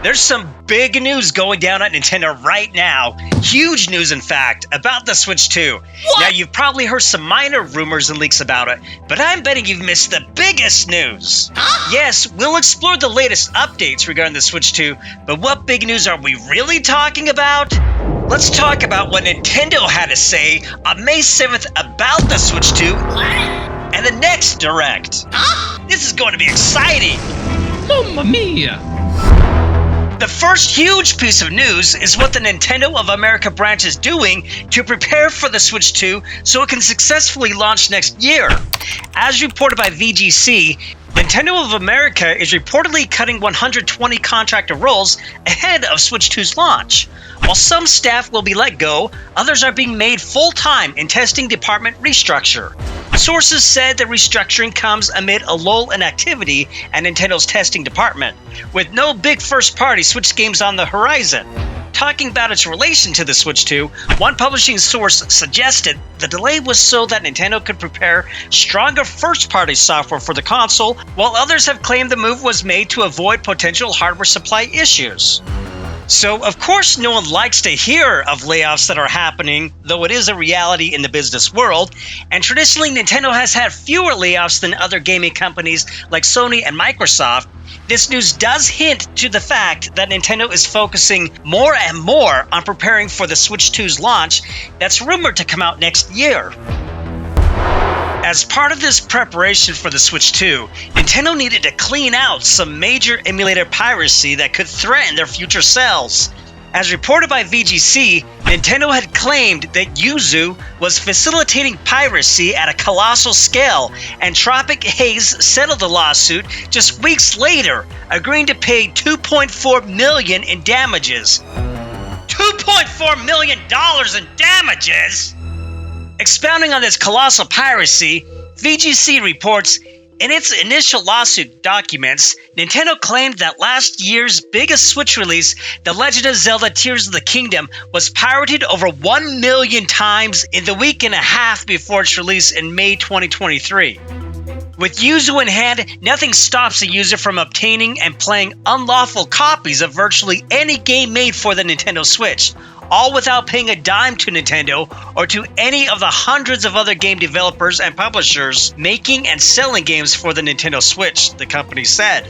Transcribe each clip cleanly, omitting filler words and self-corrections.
There's some big news going down at Nintendo right now. Huge news, in fact, about the Switch 2. What? Now, you've probably heard some minor rumors and leaks about it, but I'm betting you've missed the biggest news. Huh? Yes, we'll explore the latest updates regarding the Switch 2, but what big news are we really talking about? Let's talk about what Nintendo had to say on May 7th about the Switch 2 and the next Direct. Huh? This is going to be exciting. Mamma mia! The first huge piece of news is what the Nintendo of America branch is doing to prepare for the Switch 2 so it can successfully launch next year. As reported by VGC, Nintendo of America is reportedly cutting 120 contractor roles ahead of Switch 2's launch. While some staff will be let go, others are being made full-time in testing department restructure. Sources said the restructuring comes amid a lull in activity at Nintendo's testing department, with no big first-party Switch games on the horizon. Talking about its relation to the Switch 2, one publishing source suggested the delay was so that Nintendo could prepare stronger first-party software for the console, while others have claimed the move was made to avoid potential hardware supply issues. So, of course, no one likes to hear of layoffs that are happening, though it is a reality in the business world, and traditionally Nintendo has had fewer layoffs than other gaming companies like Sony and Microsoft. This news does hint to the fact that Nintendo is focusing more and more on preparing for the Switch 2's launch that's rumored to come out next year. As part of this preparation for the Switch 2, Nintendo needed to clean out some major emulator piracy that could threaten their future sales. As reported by VGC, Nintendo had claimed that Yuzu was facilitating piracy at a colossal scale, and Tropic Haze settled the lawsuit just weeks later, agreeing to pay $2.4 million in damages. $2.4 million in damages?! Expounding on this colossal piracy, VGC reports, in its initial lawsuit documents, Nintendo claimed that last year's biggest Switch release, The Legend of Zelda Tears of the Kingdom, was pirated over 1 million times in the week and a half before its release in May 2023. With Yuzu in hand, nothing stops a user from obtaining and playing unlawful copies of virtually any game made for the Nintendo Switch, all without paying a dime to Nintendo or to any of the hundreds of other game developers and publishers making and selling games for the Nintendo Switch, the company said.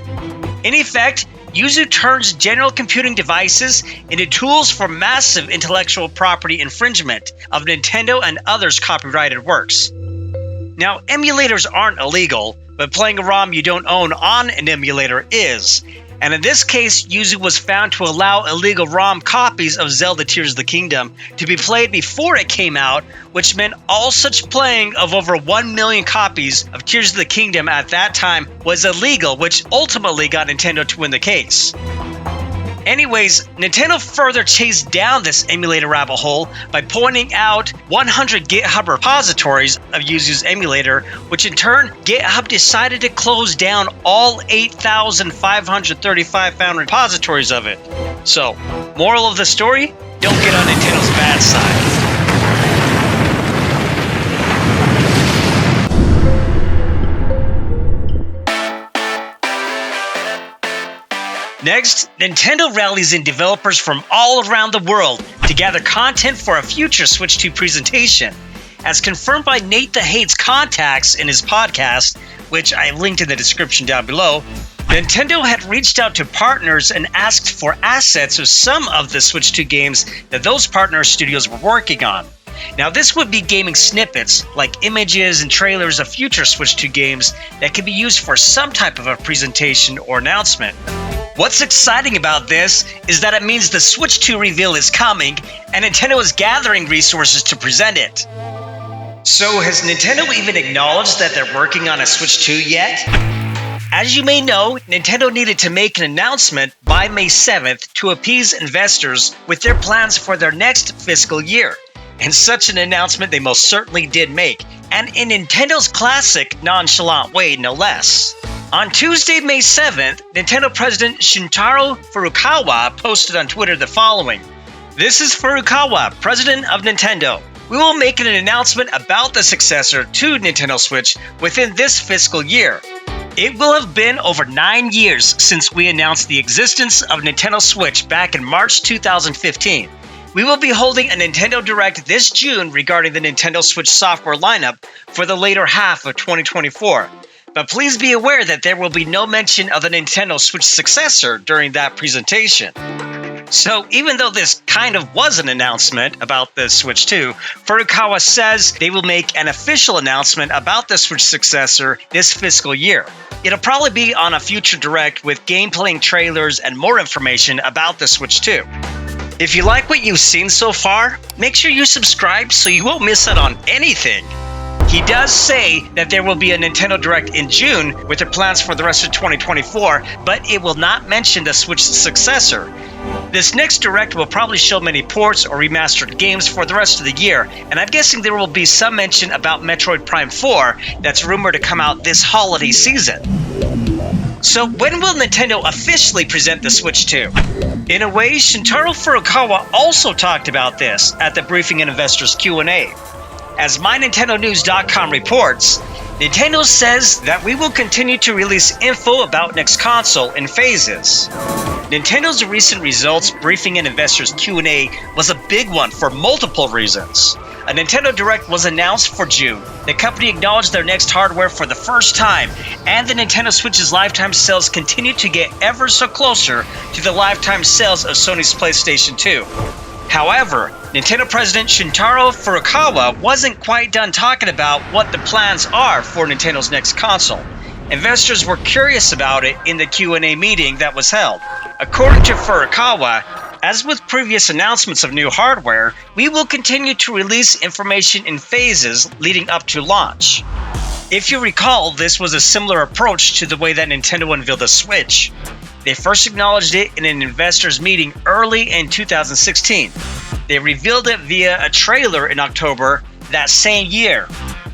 In effect, Yuzu turns general computing devices into tools for massive intellectual property infringement of Nintendo and others' copyrighted works. Now, emulators aren't illegal, but playing a ROM you don't own on an emulator is. And in this case, Yuzu was found to allow illegal ROM copies of Zelda Tears of the Kingdom to be played before it came out, which meant all such playing of over 1 million copies of Tears of the Kingdom at that time was illegal, which ultimately got Nintendo to win the case. Anyways, Nintendo further chased down this emulator rabbit hole by pointing out 100 GitHub repositories of Yuzu's emulator, which in turn, GitHub decided to close down all 8,535 found repositories of it. So, moral of the story? Don't get on Nintendo's bad side. Next, Nintendo rallies in developers from all around the world to gather content for a future Switch 2 presentation. As confirmed by Nate the Hate's contacts in his podcast, which I linked in the description down below, Nintendo had reached out to partners and asked for assets of some of the Switch 2 games that those partner studios were working on. Now, this would be gaming snippets, like images and trailers of future Switch 2 games that could be used for some type of a presentation or announcement. What's exciting about this is that it means the Switch 2 reveal is coming, and Nintendo is gathering resources to present it. So, has Nintendo even acknowledged that they're working on a Switch 2 yet? As you may know, Nintendo needed to make an announcement by May 7th to appease investors with their plans for their next fiscal year. And such an announcement they most certainly did make, and in Nintendo's classic nonchalant way, no less. On Tuesday, May 7th, Nintendo President Shintaro Furukawa posted on Twitter the following. This is Furukawa, President of Nintendo. We will make an announcement about the successor to Nintendo Switch within this fiscal year. It will have been over 9 years since we announced the existence of Nintendo Switch back in March 2015. We will be holding a Nintendo Direct this June regarding the Nintendo Switch software lineup for the later half of 2024. But please be aware that there will be no mention of the Nintendo Switch successor during that presentation. So even though this kind of was an announcement about the Switch 2, Furukawa says they will make an official announcement about the Switch successor this fiscal year. It'll probably be on a future Direct with gameplay trailers and more information about the Switch 2. If you like what you've seen so far, make sure you subscribe so you won't miss out on anything. He does say that there will be a Nintendo Direct in June with their plans for the rest of 2024, but it will not mention the Switch successor. This next Direct will probably show many ports or remastered games for the rest of the year, and I'm guessing there will be some mention about Metroid Prime 4 that's rumored to come out this holiday season. So when will Nintendo officially present the Switch 2? In a way, Shintaro Furukawa also talked about this at the Briefing and Investors Q&A. As MyNintendoNews.com reports, Nintendo says that we will continue to release info about next console in phases. Nintendo's recent results Briefing and Investors Q&A was a big one for multiple reasons. A Nintendo Direct was announced for June. The company acknowledged their next hardware for the first time, and the Nintendo Switch's lifetime sales continue to get ever so closer to the lifetime sales of Sony's PlayStation 2. However, Nintendo President Shintaro Furukawa wasn't quite done talking about what the plans are for Nintendo's next console. Investors were curious about it in the Q&A meeting that was held. According to Furukawa, as with previous announcements of new hardware, we will continue to release information in phases leading up to launch. If you recall, this was a similar approach to the way that Nintendo unveiled the Switch. They first acknowledged it in an investors meeting early in 2016. They revealed it via a trailer in October that same year.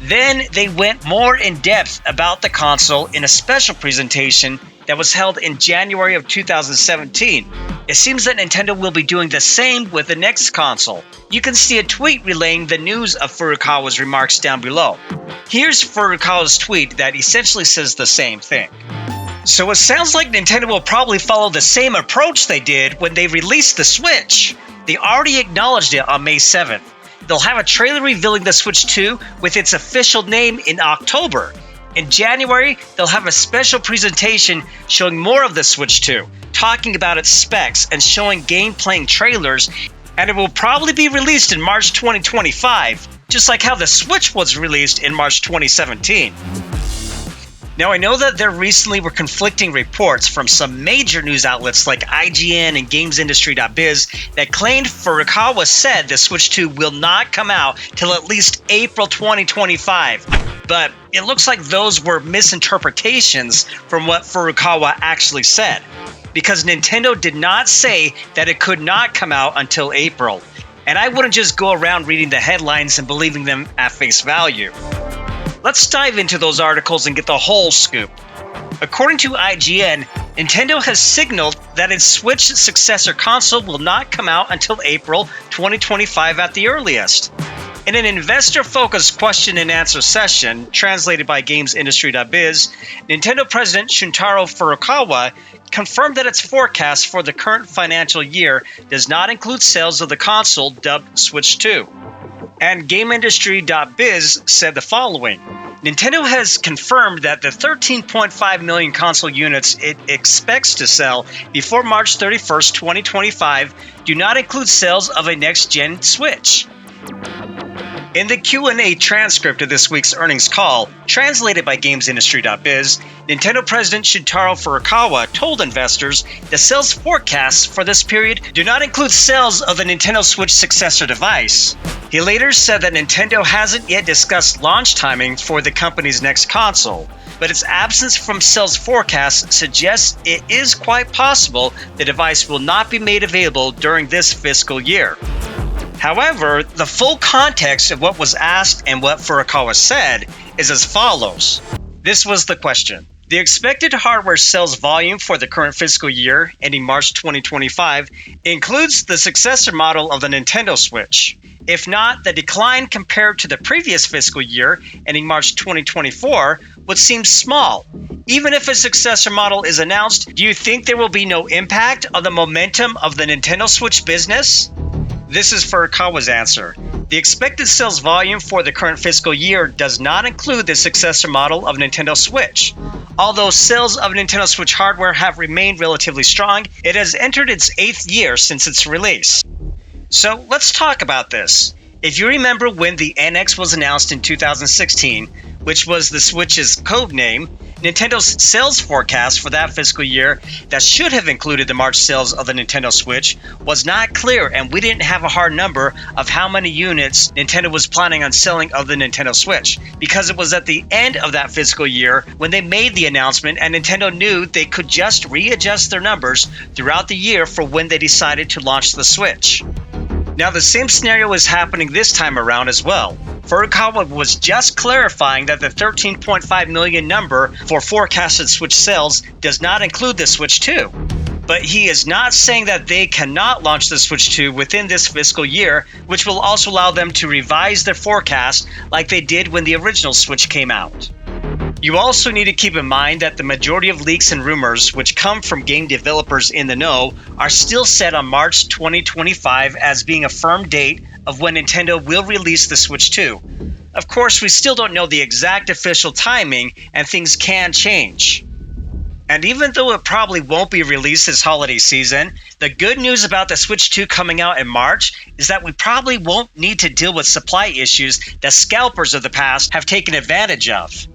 Then they went more in depth about the console in a special presentation that was held in January of 2017. It seems that Nintendo will be doing the same with the next console. You can see a tweet relaying the news of Furukawa's remarks down below. Here's Furukawa's tweet that essentially says the same thing. So it sounds like Nintendo will probably follow the same approach they did when they released the Switch. They already acknowledged it on May 7th. They'll have a trailer revealing the Switch 2 with its official name in October. In January, they'll have a special presentation showing more of the Switch 2, talking about its specs and showing gameplay trailers, and it will probably be released in March 2025, just like how the Switch was released in March 2017. Now, I know that there recently were conflicting reports from some major news outlets like IGN and GamesIndustry.biz that claimed Furukawa said the Switch 2 will not come out till at least April 2025. But it looks like those were misinterpretations from what Furukawa actually said, because Nintendo did not say that it could not come out until April. And I wouldn't just go around reading the headlines and believing them at face value. Let's dive into those articles and get the whole scoop. According to IGN, Nintendo has signaled that its Switch successor console will not come out until April 2025 at the earliest. In an investor-focused question and answer session, translated by GamesIndustry.biz, Nintendo President Shintaro Furukawa confirmed that its forecast for the current financial year does not include sales of the console dubbed Switch 2. And GameIndustry.biz said the following: Nintendo has confirmed that the 13.5 million console units it expects to sell before March 31st, 2025 do not include sales of a next-gen Switch. In the Q&A transcript of this week's earnings call, translated by GamesIndustry.biz, Nintendo President Shintaro Furukawa told investors the sales forecasts for this period do not include sales of the Nintendo Switch successor device. He later said that Nintendo hasn't yet discussed launch timing for the company's next console, but its absence from sales forecasts suggests it is quite possible the device will not be made available during this fiscal year. However, the full context of what was asked and what Furukawa said is as follows. This was the question. The expected hardware sales volume for the current fiscal year, ending March 2025, includes the successor model of the Nintendo Switch. If not, the decline compared to the previous fiscal year, ending March 2024, would seem small. Even if a successor model is announced, do you think there will be no impact on the momentum of the Nintendo Switch business? This is Furukawa's answer. The expected sales volume for the current fiscal year does not include the successor model of Nintendo Switch. Although sales of Nintendo Switch hardware have remained relatively strong, it has entered its 8th year since its release. So let's talk about this. If you remember when the NX was announced in 2016, which was the Switch's code name, Nintendo's sales forecast for that fiscal year that should have included the March sales of the Nintendo Switch was not clear, and we didn't have a hard number of how many units Nintendo was planning on selling of the Nintendo Switch, because it was at the end of that fiscal year when they made the announcement, and Nintendo knew they could just readjust their numbers throughout the year for when they decided to launch the Switch. Now, the same scenario is happening this time around as well. Furukawa was just clarifying that the 13.5 million number for forecasted Switch sales does not include the Switch 2. But he is not saying that they cannot launch the Switch 2 within this fiscal year, which will also allow them to revise their forecast like they did when the original Switch came out. You also need to keep in mind that the majority of leaks and rumors which come from game developers in the know are still set on March 2025 as being a firm date of when Nintendo will release the Switch 2. Of course, we still don't know the exact official timing, and things can change. And even though it probably won't be released this holiday season, the good news about the Switch 2 coming out in March is that we probably won't need to deal with supply issues that scalpers of the past have taken advantage of.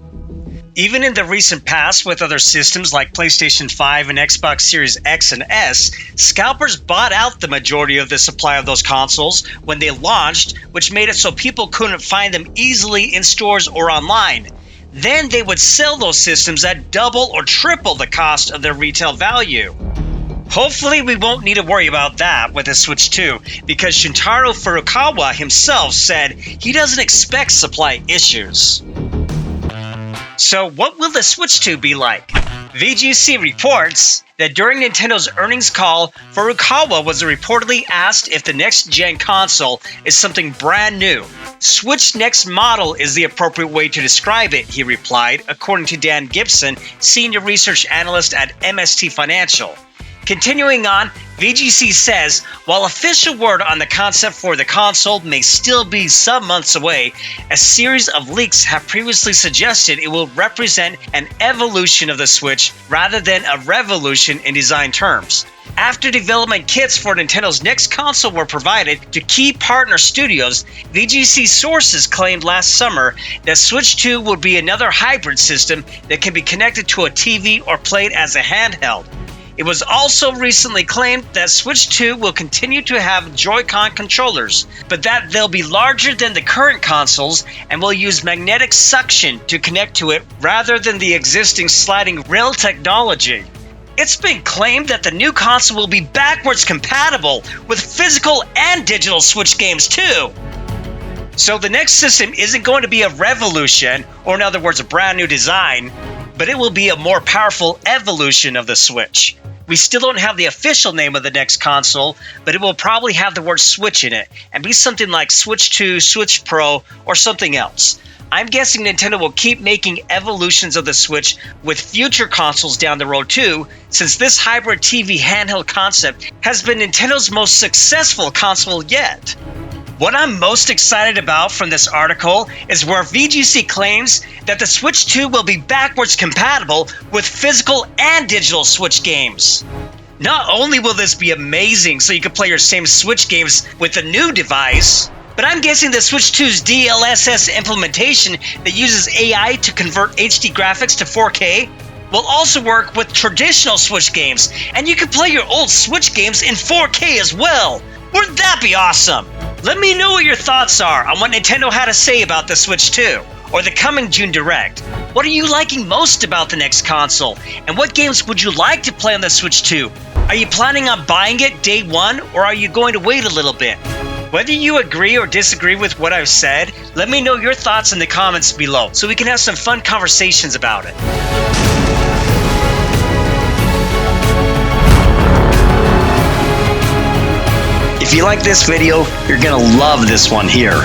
Even in the recent past with other systems like PlayStation 5 and Xbox Series X and S, scalpers bought out the majority of the supply of those consoles when they launched, which made it so people couldn't find them easily in stores or online. Then they would sell those systems at double or triple the cost of their retail value. Hopefully we won't need to worry about that with the Switch 2, because Shintaro Furukawa himself said he doesn't expect supply issues. So what will the Switch 2 be like? VGC reports that during Nintendo's earnings call, Furukawa was reportedly asked if the next-gen console is something brand new. Switch next model is the appropriate way to describe it, he replied, according to Dan Gibson, senior research analyst at MST Financial. Continuing on, VGC says, while official word on the concept for the console may still be some months away, a series of leaks have previously suggested it will represent an evolution of the Switch rather than a revolution in design terms. After development kits for Nintendo's next console were provided to key partner studios, VGC sources claimed last summer that Switch 2 would be another hybrid system that can be connected to a TV or played as a handheld. It was also recently claimed that Switch 2 will continue to have Joy-Con controllers, but that they'll be larger than the current consoles and will use magnetic suction to connect to it rather than the existing sliding rail technology. It's been claimed that the new console will be backwards compatible with physical and digital Switch games too. So the next system isn't going to be a revolution, or in other words, a brand new design, but it will be a more powerful evolution of the Switch. We still don't have the official name of the next console, but it will probably have the word Switch in it, and be something like Switch 2, Switch Pro, or something else. I'm guessing Nintendo will keep making evolutions of the Switch with future consoles down the road too, since this hybrid TV handheld concept has been Nintendo's most successful console yet. What I'm most excited about from this article is where VGC claims that the Switch 2 will be backwards compatible with physical and digital Switch games. Not only will this be amazing so you can play your same Switch games with the new device, but I'm guessing the Switch 2's DLSS implementation that uses AI to convert HD graphics to 4K will also work with traditional Switch games, and you can play your old Switch games in 4K as well. Wouldn't that be awesome? Let me know what your thoughts are on what Nintendo had to say about the Switch 2, or the coming June Direct. What are you liking most about the next console, and what games would you like to play on the Switch 2? Are you planning on buying it day one, or are you going to wait a little bit? Whether you agree or disagree with what I've said, let me know your thoughts in the comments below so we can have some fun conversations about it. If you like this video, you're gonna love this one here.